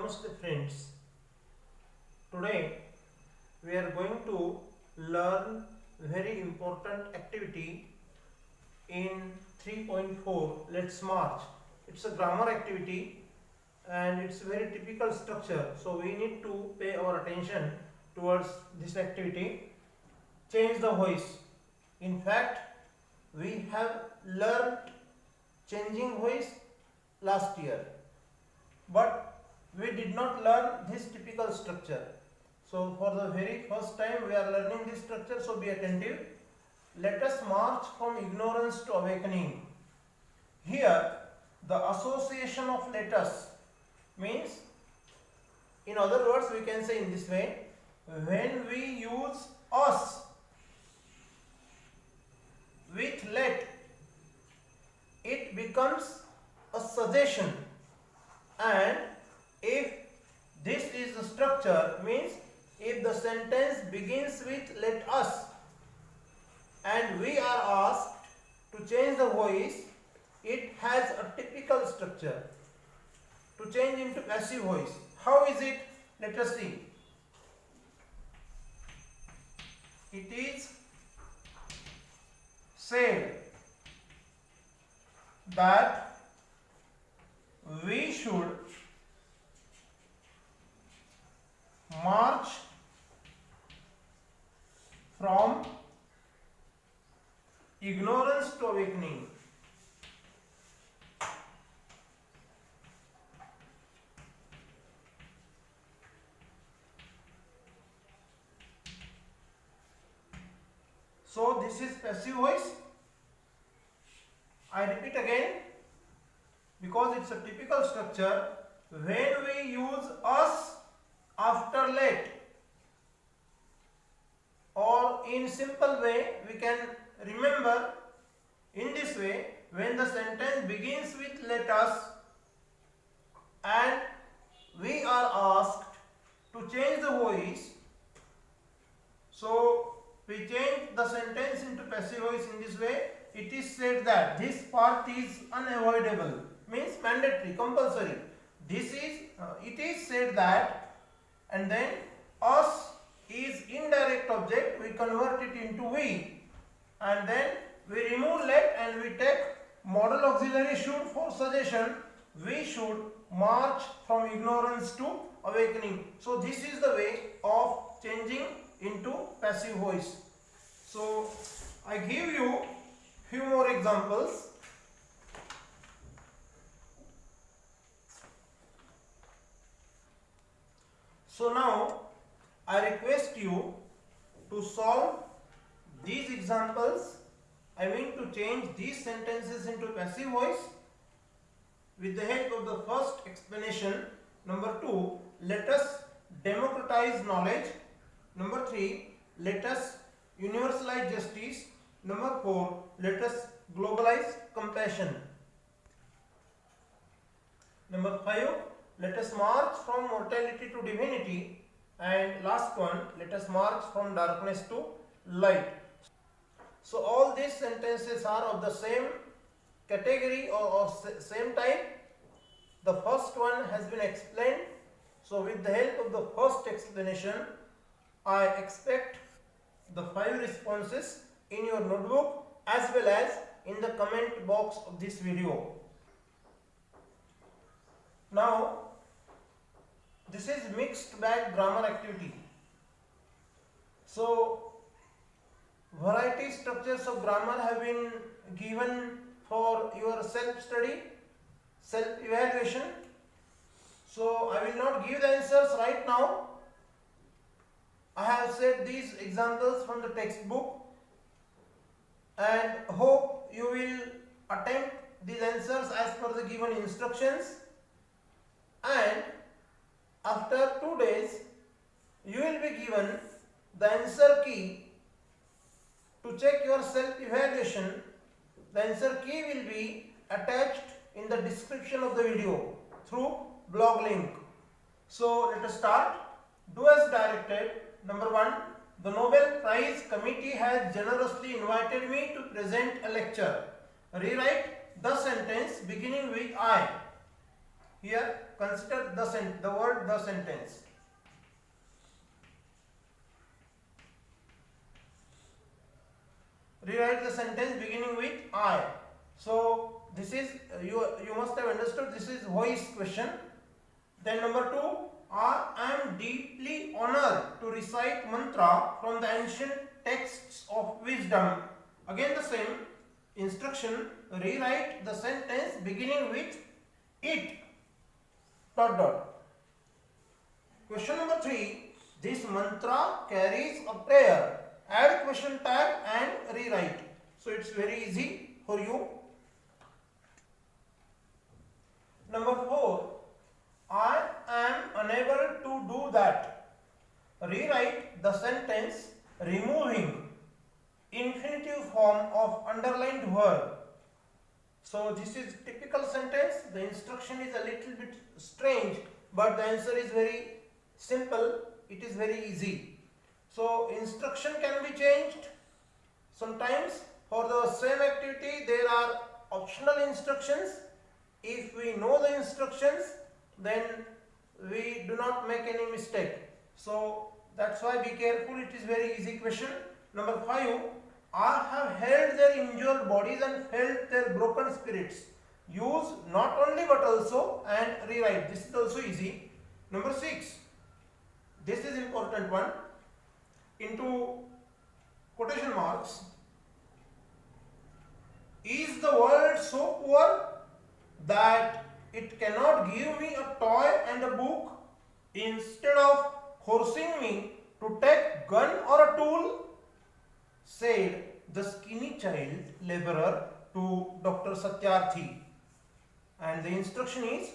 Namaste friends. Today we are going to learn very important activity in 3.4. Let's march. It's a grammar activity and it's a very typical structure. So we need to pay our attention towards this activity. Change the voice. In fact, we have learned changing voice last year, but we did not learn this typical structure. So for the very first time we are learning this structure, so be attentive. Let us march from ignorance to awakening. Here the association of letters means, in other words we can say in this way, when we use us with let, it becomes a suggestion, and if this is the structure, means if the sentence begins with let us and we are asked to change the voice, it has a typical structure to change into passive voice. How is it? Let us see. It is said that we should march from ignorance to awakening. So this is passive voice. I repeat again, because it's a typical structure. When we use us after let, or in simple way we can remember in this way, when the sentence begins with let us and we are asked to change the voice, so we change the sentence into passive voice in this way. It is said that this part is unavoidable, means mandatory, compulsory. This is it is said that, and then us is indirect object, we convert it into we, and then we remove let and we take modal auxiliary should for suggestion. We should march from ignorance to awakening. So this is the way of changing into passive voice. So I give you few more examples. So now I request you to solve these examples. I mean to change these sentences into passive voice with the help of the first explanation. Number 2, let us democratize knowledge. Number 3, let us universalize justice. Number 4, let us globalize compassion. Number 5, let us march from mortality to divinity. And last one, let us march from darkness to light. So all these sentences are of the same category or same type. The first one has been explained. So with the help of the first explanation, I expect the 5 responses in your notebook as well as in the comment box of this video. Now this is mixed bag grammar activity. So variety structures of grammar have been given for your self study, self evaluation. So I will not give the answers right now. I have said these examples from the textbook and hope you will attempt these answers as per the given instructions, and after 2 days you will be given the answer key to check your self evaluation. The answer key will be attached in the description of the video through blog link. So let us start. Do as directed. Number 1, the Nobel Prize Committee has generously invited me to present a lecture. Rewrite the sentence beginning with I. Here consider the word the sentence. Rewrite the sentence beginning with I. So this is you must have understood this is voice question. Then number 2, I am deeply honored to recite mantra from the ancient texts of wisdom. Again the same instruction, rewrite the sentence beginning with it. Dot dot. Question number 3, this mantra carries a prayer. Add question tag and rewrite. So it's very easy for you. Number 4, I am unable to do that. Rewrite the sentence removing infinitive form of underlined verb. So this is typical sentence. The instruction is a little bit strange, but the answer is very simple. It is very easy. So instruction can be changed. Sometimes for the same activity there are optional instructions. If we know the instructions, then we do not make any mistake. So that's why be careful. It is very easy question. Number 5, I have held their injured bodies and felt their broken spirits. Use not only but also and rewrite. This is also easy. Number 6, this is important one. Into quotation marks. Is the world so poor that it cannot give me a toy and a book instead of forcing me to take gun or a tool? Said the skinny child laborer to Dr. Satyarthi. And the instruction is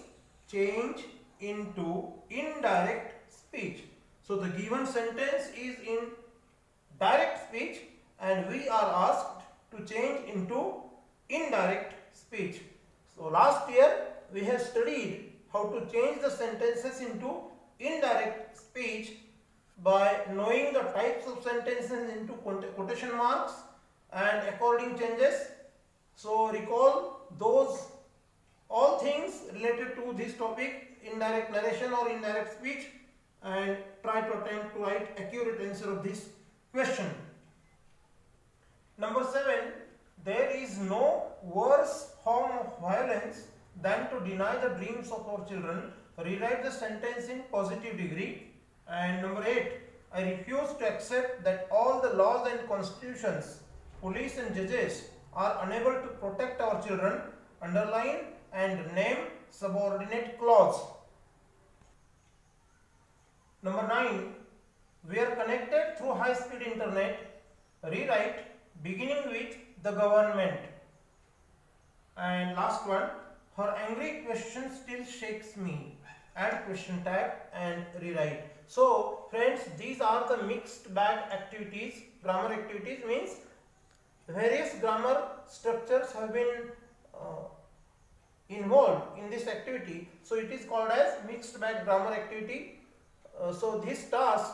change into indirect speech. So the given sentence is in direct speech and we are asked to change into indirect speech. So last year we have studied how to change the sentences into indirect speech by knowing the types of sentences into quotation marks and according changes. So recall those all things related to this topic, indirect narration or indirect speech, and try to attempt to write accurate answer of this question. Number 7, there is no worse form of violence than to deny the dreams of our children. Rewrite the sentence in positive degree. And number 8, I refuse to accept that all the laws and constitutions, police and judges are unable to protect our children. Underline and name subordinate clause. Number 9, we are connected through high-speed internet. Rewrite beginning with the government. And last one, her angry question still shakes me. Add question tag and rewrite. So friends, these are the mixed bag activities. Grammar activities means various grammar structures have been involved in this activity. So it is called as mixed bag grammar activity. So this task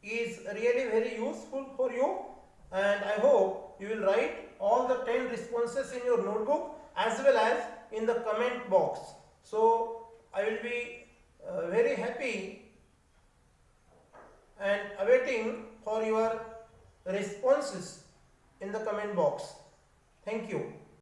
is really very useful for you, and I hope you will write all the 10 responses in your notebook as well as in the comment box. So I will be very happy and awaiting for your responses in the comment box. Thank you.